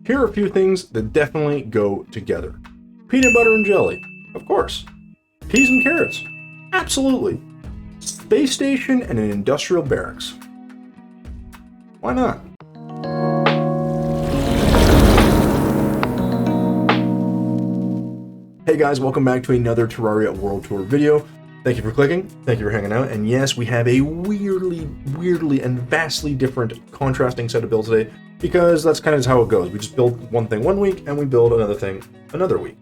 here are a few things that definitely go together. Peanut butter and jelly, of course. Peas and carrots, absolutely. Space station and an industrial barracks. Why not? Hey guys, welcome back to another Terraria World Tour video. Thank you for clicking, thank you for hanging out, and yes, we have a weirdly and vastly different contrasting set of builds today, because that's kind of how it goes. We just build one thing one week, and we build another thing another week.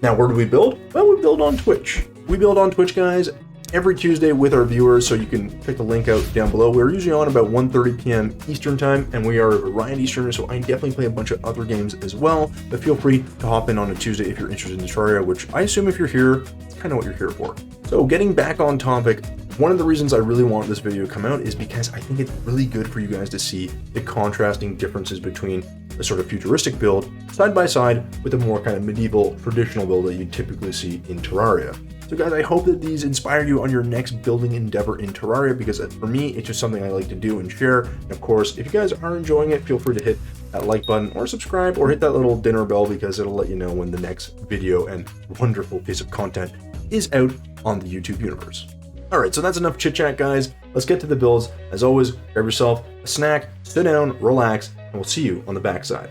Now, where do we build? Well, we build on Twitch. We build on Twitch, guys, every Tuesday with our viewers, so you can check the link out down below. We're usually on about 1:30 p.m. Eastern time, and we are a variety streamer, so I definitely play a bunch of other games as well, but feel free to hop in on a Tuesday if you're interested in Terraria, which I assume if you're here, it's kind of what you're here for. So getting back on topic, one of the reasons I really want this video to come out is because I think it's really good for you guys to see the contrasting differences between a sort of futuristic build side by side with a more kind of medieval traditional build that you typically see in Terraria. So guys, I hope that these inspire you on your next building endeavor in Terraria, because for me, it's just something I like to do and share. And of course, if you guys are enjoying it, feel free to hit that like button or subscribe or hit that little dinner bell, because it'll let you know when the next video and wonderful piece of content is out on the YouTube universe. All right, so that's enough chit chat, guys. Let's get to the builds. As always, grab yourself a snack, sit down, relax, and we'll see you on the backside.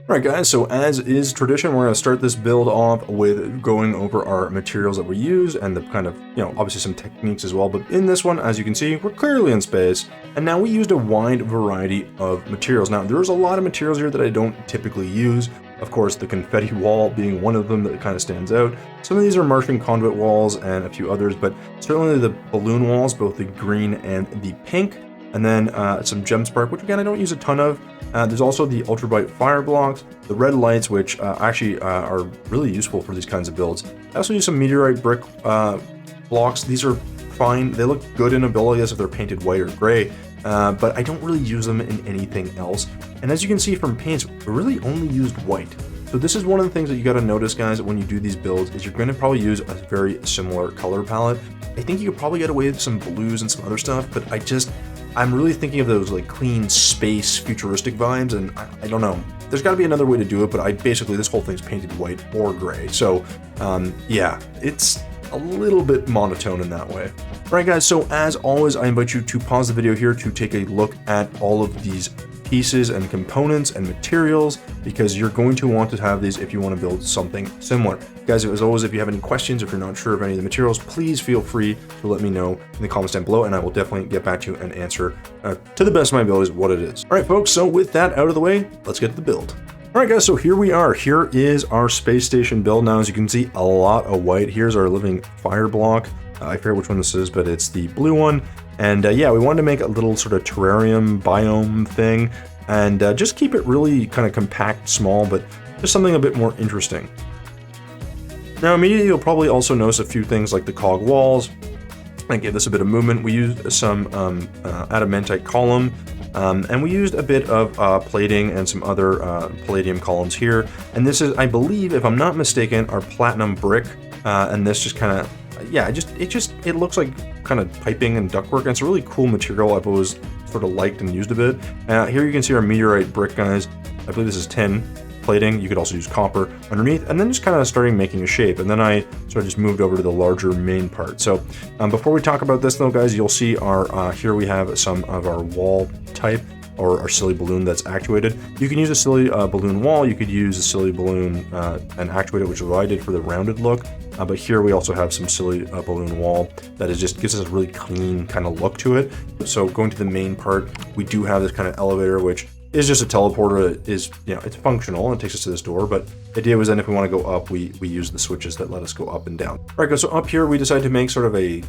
All right, guys, so as is tradition, we're going to start this build off with going over our materials that we use and the kind of, obviously some techniques as well. But in this one, as you can see, we're clearly in space. And now we used a wide variety of materials. Now, there's a lot of materials here that I don't typically use. Of course, the confetti wall being one of them that kind of stands out. Some of these are Martian conduit walls and a few others, but certainly the balloon walls, both the green and the pink. And then some gem spark, which again, I don't use a ton of. There's also the ultra bright fire blocks, the red lights, which actually are really useful for these kinds of builds. I also use some meteorite brick blocks. These are fine. They look good in a build, I guess, if they're painted white or gray, but I don't really use them in anything else. And as you can see from paints, we really only used white. So this is one of the things that you got to notice, guys, when you do these builds, is you're going to probably use a very similar color palette. I think you could probably get away with some blues and some other stuff, but I'm really thinking of those like clean space futuristic vibes, and I don't know. There's got to be another way to do it, but basically this whole thing's painted white or gray. So yeah, it's a little bit monotone in that way. All right, guys, so as always, I invite you to pause the video here to take a look at all of these pieces and components and materials, because you're going to want to have these if you want to build something similar. Guys, as always, if you have any questions, if you're not sure of any of the materials, please feel free to let me know in the comments down below, and I will definitely get back to you and answer to the best of my abilities what it is. All right, folks, so with that out of the way, let's get to the build. All right, guys, so here we are. Here is our space station build. Now, as you can see, a lot of white. Here's our living fire block. I forget which one this is, but it's the blue one. And yeah, we wanted to make a little sort of terrarium biome thing and just keep it really kind of compact, small, but just something a bit more interesting. Now, immediately, you'll probably also notice a few things like the cog walls and give this a bit of movement. We used some adamantite column, and we used a bit of plating and some other palladium columns here. And this is, I believe, if I'm not mistaken, our platinum brick, and this just kind of, yeah, it looks like kind of piping and ductwork, and it's a really cool material I've always sort of liked and used a bit. Here you can see our meteorite brick, guys. I believe this is tin plating. You could also use copper underneath, and then just kind of starting making a shape. And then I sort of just moved over to the larger main part. So before we talk about this though, guys, you'll see our here we have some of our wall type, or our silly balloon that's actuated. You can use a silly balloon wall. You could use a silly balloon and actuate it, which is what I did for the rounded look. But here we also have some silly balloon wall that is just gives us a really clean kind of look to it. So going to the main part, we do have this kind of elevator, which is just a teleporter. It is, it's functional and it takes us to this door. But the idea was then if we want to go up, we use the switches that let us go up and down. All right, guys, so up here we decided to make sort of a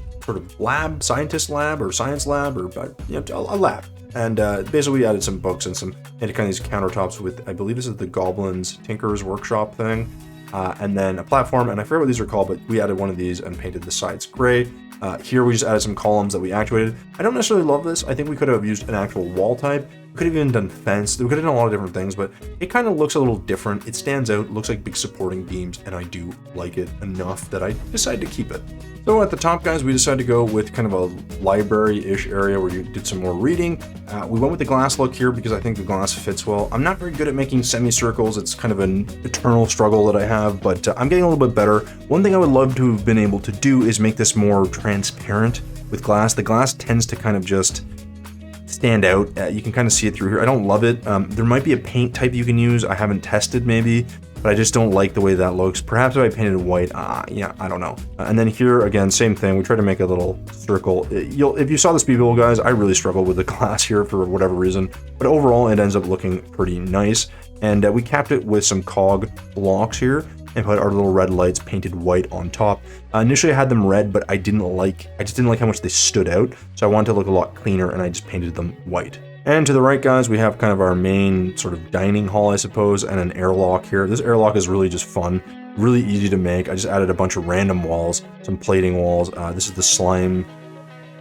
lab, scientist lab or science lab, or a lab. And basically we added some books and some kind of these countertops with, I believe this is the Goblins Tinker's Workshop thing. And then a platform, and I forget what these are called, but we added one of these and painted the sides gray. Here we just added some columns that we actuated. I don't necessarily love this. I think we could have used an actual wall type, Could have even done fence. We could have done a lot of different things, but it kind of looks a little different. It stands out, looks like big supporting beams, and I do like it enough that I decided to keep it. So at the top, guys, we decided to go with kind of a library-ish area where you did some more reading. We went with the glass look here because I think the glass fits well. I'm not very good at making semicircles. It's kind of an eternal struggle that I have, but I'm getting a little bit better. One thing I would love to have been able to do is make this more transparent with glass. The glass tends to kind of just stand out. You can kind of see it through here. I don't love it. There might be a paint type you can use. I haven't tested maybe, but I just don't like the way that looks. Perhaps if I painted it white, yeah, I don't know. And then here, again, same thing. We tried to make a little circle. If you saw the speed build, guys, I really struggled with the glass here for whatever reason, but overall it ends up looking pretty nice. And we capped it with some cog blocks here and put our little red lights painted white on top. Initially I had them red, but I just didn't like how much they stood out. So I wanted to look a lot cleaner and I just painted them white. And to the right, guys, we have kind of our main sort of dining hall, I suppose, and an airlock here. This airlock is really just fun, really easy to make. I just added a bunch of random walls, some plating walls. This is the slime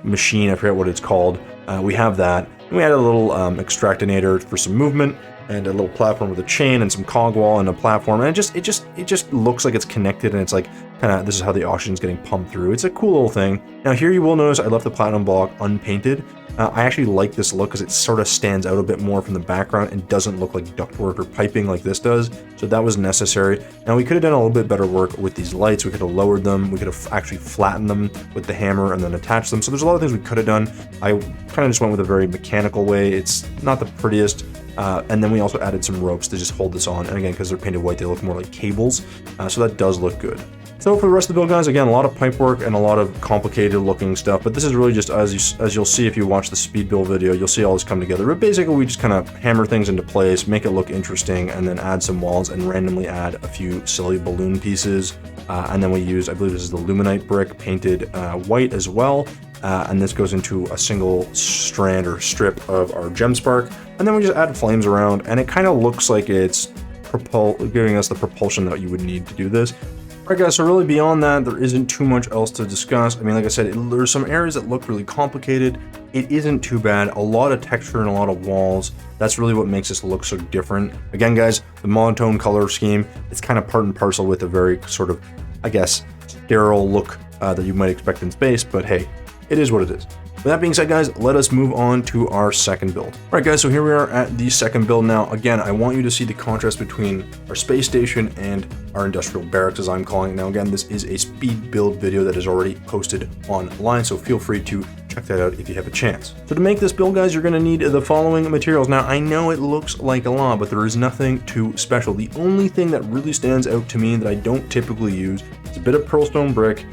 machine, I forget what it's called. We have that. And we added a little extractinator for some movement, and a little platform with a chain and some cog wall and a platform, and it just looks like it's connected, and it's like kind of, this is how the oxygen's getting pumped through. It's a cool little thing. Now here you will notice I left the platinum block unpainted. I actually like this look because it sort of stands out a bit more from the background and doesn't look like ductwork or piping like this does, so that was necessary. Now we could have done a little bit better work with these lights. We could have lowered them, we could have actually flattened them with the hammer and then attached them, so there's a lot of things we could have done. I kind of just went with a very mechanical way. It's not the prettiest. And then we also added some ropes to just hold this on, and again, because they're painted white, they look more like cables, so that does look good. So for the rest of the build, guys, again, a lot of pipe work and a lot of complicated looking stuff, but this is really just, as you'll see if you watch the speed build video, you'll see all this come together. But basically, we just kind of hammer things into place, make it look interesting, and then add some walls and randomly add a few silly balloon pieces. And then we use, I believe this is the luminite brick, painted white as well. And this goes into a single strand or strip of our gem spark. And then we just add flames around, and it kind of looks like it's giving us the propulsion that you would need to do this. Alright, guys, so really beyond that, there isn't too much else to discuss. I mean, like I said, there's some areas that look really complicated. It isn't too bad. A lot of texture and a lot of walls. That's really what makes this look so different. Again, guys, the monotone color scheme, it's kind of part and parcel with a very sort of, I guess, sterile look that you might expect in space, but hey, it is what it is. With that being said, guys, let us move on to our second build. All right, guys, so here we are at the second build now. Again, I want you to see the contrast between our space station and our industrial barracks, as I'm calling it. Now, again, this is a speed build video that is already posted online, so feel free to check that out if you have a chance. So to make this build, guys, you're going to need the following materials. Now, I know it looks like a lot, but there is nothing too special. The only thing that really stands out to me that I don't typically use is a bit of pearlstone brick.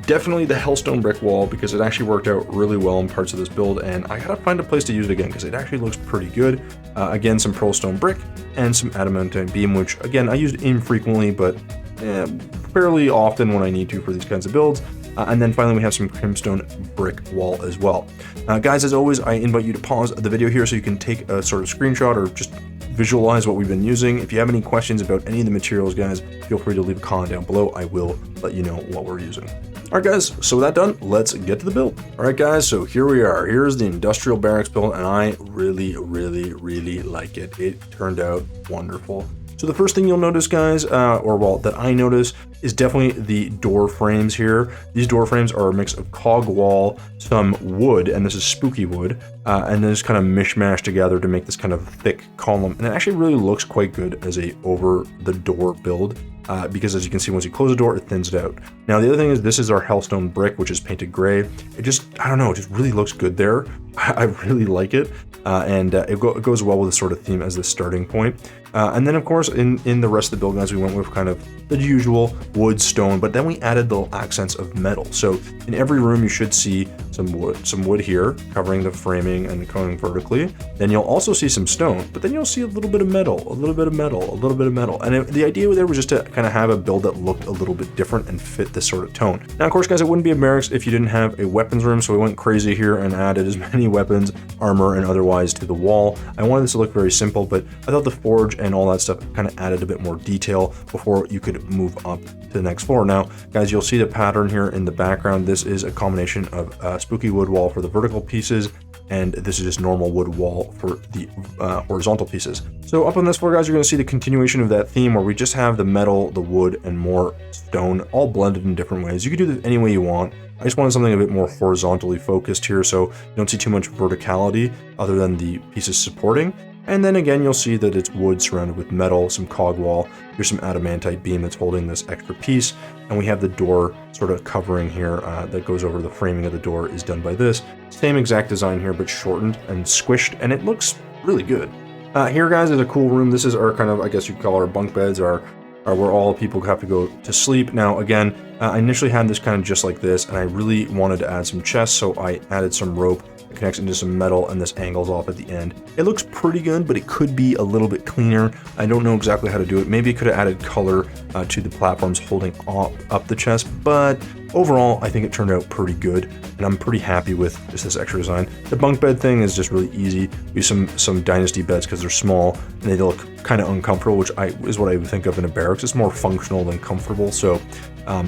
Definitely the hellstone brick wall, because it actually worked out really well in parts of this build, and I gotta find a place to use it again because it actually looks pretty good. Again, some pearlstone brick and some adamantine beam, which again I used infrequently, but fairly often when I need to for these kinds of builds. And then finally we have some crimstone brick wall as well. Guys, as always, I invite you to pause the video here so you can take a sort of screenshot or just visualize what we've been using. If you have any questions about any of the materials, guys, feel free to leave a comment down below. I will let you know what we're using. All right, guys, so with that done, let's get to the build. All right, guys, so here we are. Here's the industrial barracks build, and I really like it. It turned out wonderful. So the first thing you'll notice, guys, that I notice, is definitely the door frames here. These door frames are a mix of cog wall, some wood, and this is spooky wood, and then it's kind of mishmashed together to make this kind of thick column. And it actually really looks quite good as a over-the-door build. Because as you can see, once you close the door, it thins it out. Now, the other thing is this is our hellstone brick, which is painted gray. It just, I don't know, it just really looks good there. I really like it. And it goes well with the sort of theme as the starting point. And then, of course, in the rest of the build, guys, we went with kind of the usual wood, stone, but then we added the accents of metal. So in every room, you should see some wood here covering the framing and going vertically. Then you'll also see some stone, but then you'll see a little bit of metal, a little bit of metal, a little bit of metal. And the idea there was just to kind of have a build that looked a little bit different and fit this sort of tone. Now, of course, guys, it wouldn't be a barracks if you didn't have a weapons room, so we went crazy here and added as many weapons, armor, and otherwise to the wall. I wanted this to look very simple, but I thought the forge and all that stuff kind of added a bit more detail before you could move up to the next floor. Now, guys, you'll see the pattern here in the background. This is a combination of spooky wood wall for the vertical pieces, and this is just normal wood wall for the horizontal pieces. So up on this floor, guys, you're going to see the continuation of that theme where we just have the metal, the wood, and more stone all blended in different ways. You can do this any way you want. I just wanted something a bit more horizontally focused here, so you don't see too much verticality other than the pieces supporting. And then again, you'll see that it's wood surrounded with metal, some cog wall. Here's some adamantite beam that's holding this extra piece. And we have the door sort of covering here that goes over the framing of the door is done by this. Same exact design here, but shortened and squished, and it looks really good. Here, guys, is a cool room. This is our kind of, I guess you'd call our bunk beds, or where all people have to go to sleep. Now, again, I initially had this kind of just like this, and I really wanted to add some chests, so I added some rope that connects into some metal, and this angles off at the end. It looks pretty good, but it could be a little bit cleaner. I don't know exactly how to do it. Maybe it could have added color to the platforms holding up the chest, but overall, I think it turned out pretty good, and I'm pretty happy with just this extra design. The bunk bed thing is just really easy. We use some dynasty beds because they're small, and they look kind of uncomfortable, which is what I would think of in a barracks. It's more functional than comfortable, so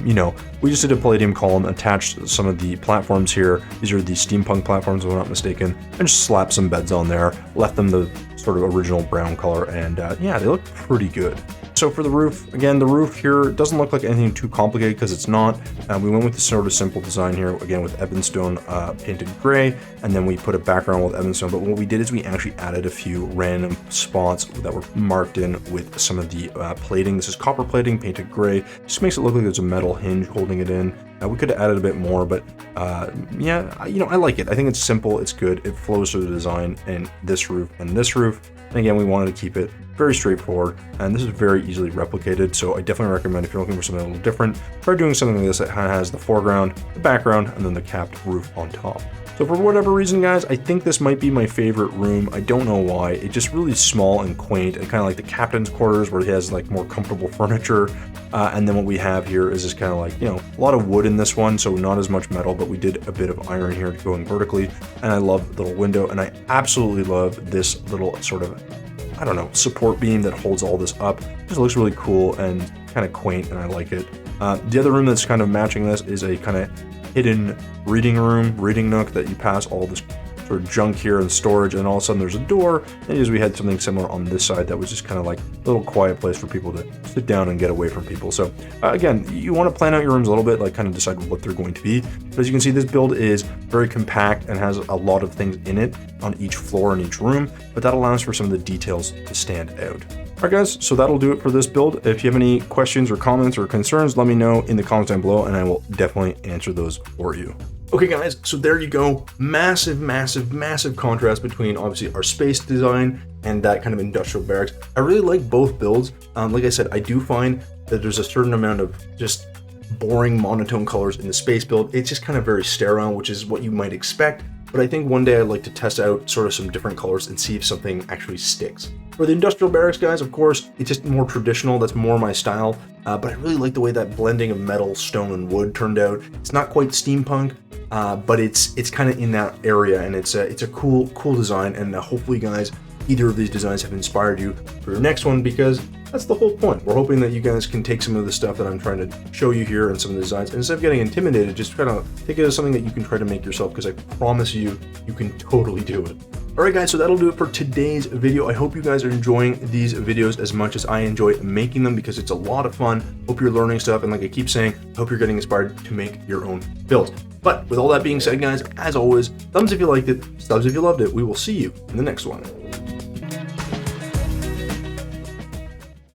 you know, we just did a palladium column, attached some of the platforms here. These are the steampunk platforms, if I'm not mistaken, and just slapped some beds on there, left them the sort of original brown color, and yeah, they look pretty good. So for the roof, again, the roof here doesn't look like anything too complicated because it's not. We went with this sort of simple design here, again with ebonstone painted gray, and then we put a background with ebonstone. But what we did is we actually added a few random spots that were marked in with some of the plating. This is copper plating painted gray. Just makes it look like there's a metal hinge holding it in. We could have added a bit more, but yeah, you know, I like it. I think it's simple, it's good, it flows through the design, and this roof and this roof. And again, we wanted to keep it very straightforward, and this is very easily replicated, so I definitely recommend if you're looking for something a little different, try doing something like this that has the foreground, the background, and then the capped roof on top. So for whatever reason, guys, I think this might be my favorite room. I don't know why. It's just really small and quaint, and kind of like the captain's quarters where he has like more comfortable furniture. And then what we have here is just kind of like, you know, a lot of wood in this one, so not as much metal, but we did a bit of iron here going vertically. And I love the little window, and I absolutely love this little sort of, I don't know, support beam that holds all this up. It just looks really cool and kind of quaint, and I like it. The other room that's kind of matching this is a kind of hidden reading nook that you pass all this sort of junk here and storage, and all of a sudden there's a door. And as we had something similar on this side that was just kind of like a little quiet place for people to sit down and get away from people. So again, you want to plan out your rooms a little bit, like kind of decide what they're going to be. But as you can see, this build is very compact and has a lot of things in it on each floor and each room, but that allows for some of the details to stand out. Alright guys, so that'll do it for this build. If you have any questions or comments or concerns, let me know in the comments down below, and I will definitely answer those for you. Okay guys, so there you go. Massive, massive, massive contrast between obviously our space design and that kind of industrial barracks. I really like both builds. Like I said, I do find that there's a certain amount of just boring monotone colors in the space build. It's just kind of very sterile, which is what you might expect. But I think one day I'd like to test out sort of some different colors and see if something actually sticks. For the industrial barracks, guys, of course, it's just more traditional. That's more my style. But I really like the way that blending of metal, stone, and wood turned out. It's not quite steampunk, but it's kind of in that area, and it's a cool design. And hopefully, guys, either of these designs have inspired you for your next one, because that's the whole point. We're hoping that you guys can take some of the stuff that I'm trying to show you here and some of the designs, and instead of getting intimidated, just kind of take it as something that you can try to make yourself, because I promise you, you can totally do it. Alright guys, so that'll do it for today's video. I hope you guys are enjoying these videos as much as I enjoy making them, because it's a lot of fun. Hope you're learning stuff, and like I keep saying, hope you're getting inspired to make your own builds. But with all that being said, guys, as always, thumbs if you liked it, subs if you loved it. We will see you in the next one.